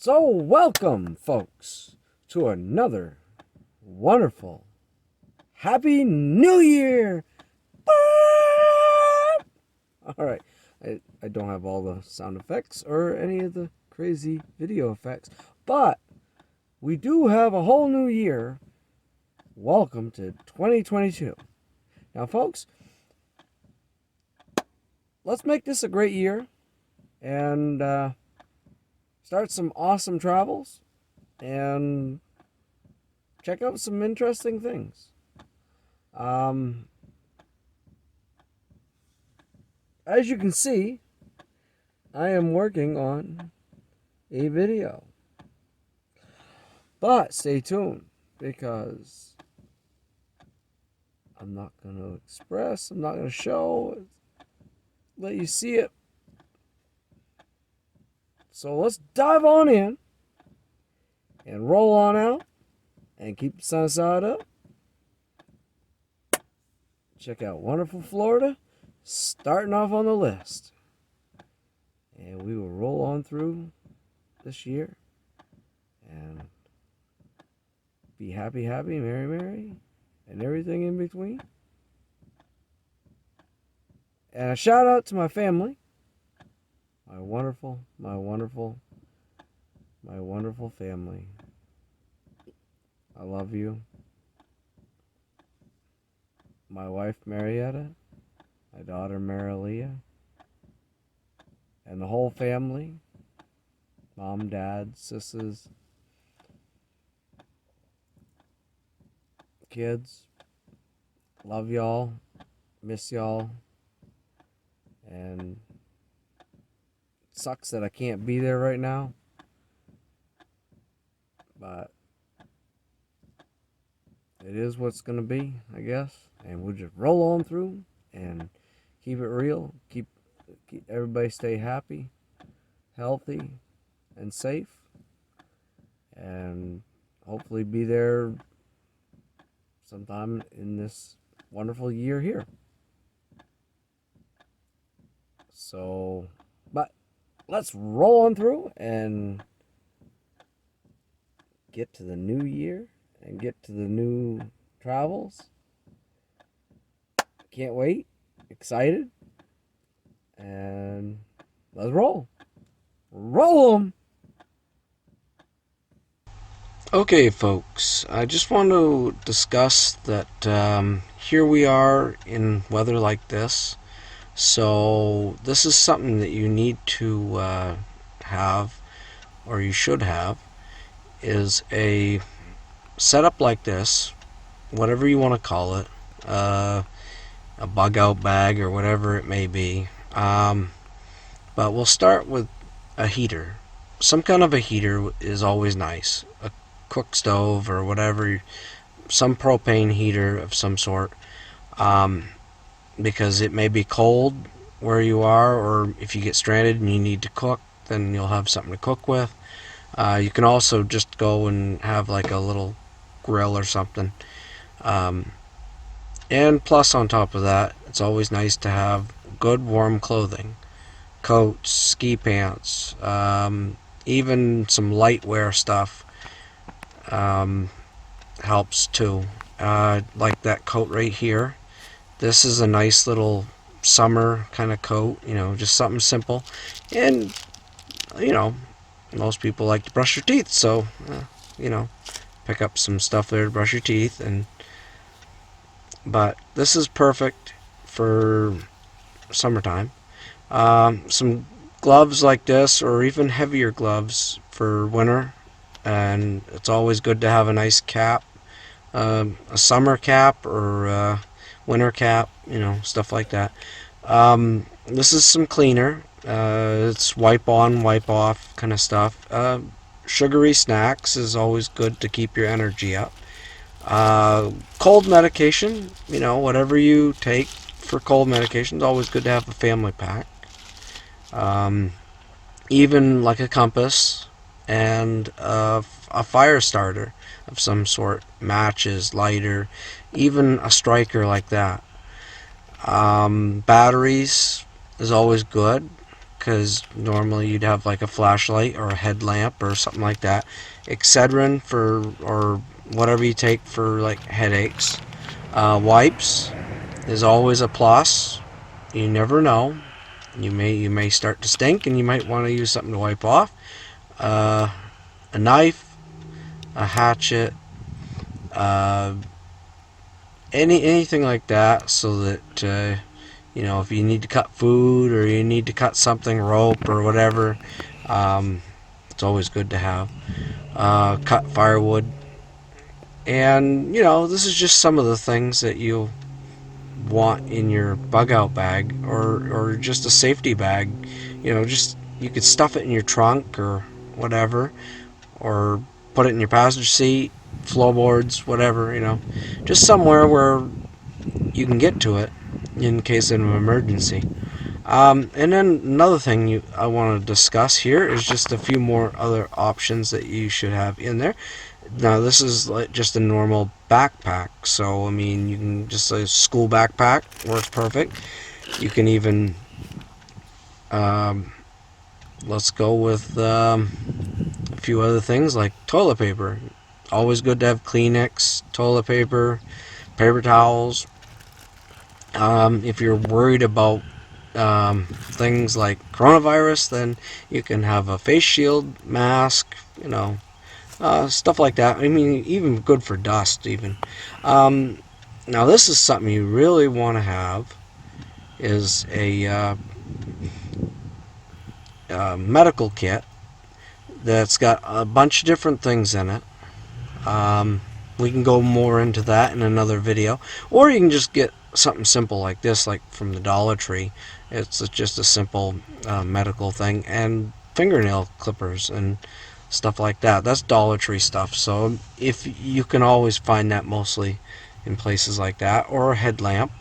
So, welcome, folks, to another wonderful Happy New Year! Alright, I don't have all the sound effects or any of the crazy video effects, but we do have a whole new year. Welcome to 2022. Now, folks, let's make this a great year and start some awesome travels and check out some interesting things. As you can see, I am working on a video. But stay tuned, because I'm not going to express, I'm not going to show, let you see it. So let's dive on in and roll on out and keep the sun side up. Check out wonderful Florida, starting off on the list. And we will roll on through this year and be happy, merry, merry, and everything in between. And a shout out to my family, my wonderful family. I love you. My wife, Marietta, my daughter, Marilia, and the whole family, mom, dad, sisters, kids. Love y'all, miss y'all, and it sucks that I can't be there right now, but it is what's gonna be, I guess, and we'll just roll on through and keep it real, keep everybody stay happy, healthy, and safe, and hopefully be there sometime in this wonderful year here. So, but let's roll on through and get to the new year and get to the new travels. Can't wait. Excited. And let's roll. Roll 'em. Okay, folks. I just want to discuss that here we are in weather like this. So this is something that you need to have, or you should have, is a setup like this, whatever you want to call it, a bug out bag or whatever it may be. But we'll start with a heater. Some kind of a heater is always nice. A cook stove or whatever, some propane heater of some sort, because it may be cold where you are, or if you get stranded and you need to cook, then you'll have something to cook with. You can also just go and have like a little grill or something. And plus, on top of that, it's always nice to have good warm clothing, coats, ski pants, even some light wear stuff helps too. Like that coat right here. This is a nice little summer kind of coat, just something simple. And, most people like to brush their teeth, so, pick up some stuff there to brush your teeth. But this is perfect for summertime. Some gloves like this, or even heavier gloves for winter, and it's always good to have a nice cap, a summer cap or a winter cap, stuff like that. This is some cleaner. It's wipe on, wipe off kind of stuff. Sugary snacks is always good to keep your energy up. Cold medication, whatever you take for cold medication, is always good to have a family pack. Even like a compass and a fire starter of some sort, matches, lighter, even a striker like that. Batteries is always good. because normally you'd have like a flashlight or a headlamp or something like that. Excedrin or whatever you take for like headaches. Wipes is always a plus. You never know. You may start to stink, and you might want to use something to wipe off. A knife, a hatchet, uh, anything like that, so that if you need to cut food or you need to cut something, rope or whatever, it's always good to have. Cut firewood, and this is just some of the things that you want in your bug out bag, or just a safety bag. Just you could stuff it in your trunk or whatever, or put it in your passenger seat, floorboards, whatever. Just somewhere where you can get to it in case of an emergency. And then another thing I want to discuss here is just a few more other options that you should have in there. Now, this is like just a normal backpack, so I mean, you can just a school backpack works perfect. You can even let's go with a few other things like toilet paper. Always good to have Kleenex, toilet paper, paper towels. If you're worried about things like coronavirus, then you can have a face shield, mask, stuff like that. I mean, even good for dust, even. Now, this is something you really want to have, is a medical kit that's got a bunch of different things in it. We can go more into that in another video, or you can just get something simple like this, like from the Dollar Tree. It's just a simple medical thing, and fingernail clippers and stuff like that. That's Dollar Tree stuff, so if you can always find that mostly in places like that, or a headlamp,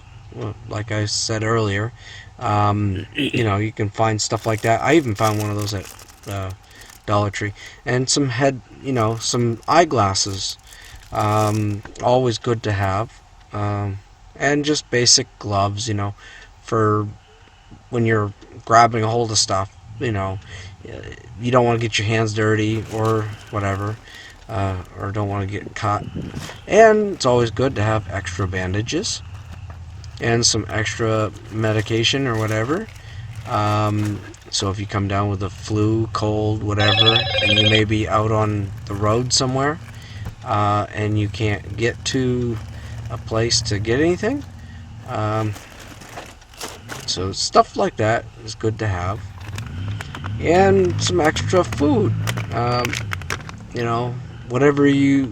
like I said earlier. You can find stuff like that. I even found one of those at Dollar Tree, and some eyeglasses. Always good to have. And just basic gloves, for when you're grabbing a hold of stuff. You don't want to get your hands dirty or whatever, or don't want to get cut. And it's always good to have extra bandages and some extra medication or whatever. So if you come down with a flu, cold, whatever, and you may be out on the road somewhere, and you can't get to a place to get anything, so stuff like that is good to have. And some extra food, whatever you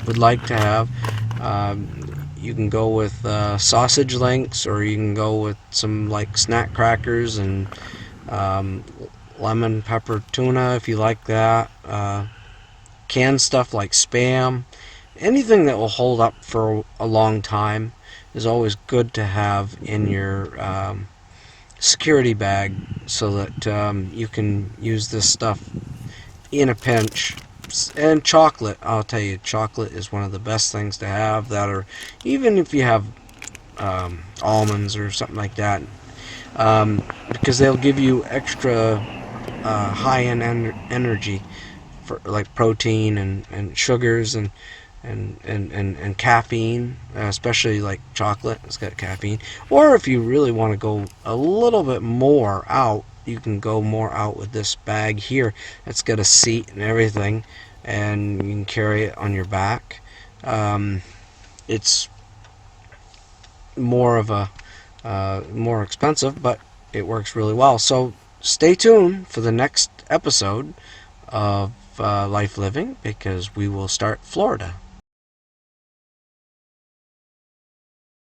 would like to have. You can go with sausage links, or you can go with some like snack crackers and lemon pepper tuna if you like that. Canned stuff like Spam. Anything that will hold up for a long time is always good to have in your security bag, so that you can use this stuff in a pinch. And chocolate, I'll tell you, chocolate is one of the best things to have. That, or even if you have almonds or something like that, because they'll give you extra high-end energy, for like protein and sugars and caffeine, especially like chocolate. It's got caffeine. Or if you really want to go a little bit more out, you can go more out with this bag here. It's got a seat and everything, and you can carry it on your back. It's more of a more expensive, but it works really well. So stay tuned for the next episode of Life Living, because we will start Florida.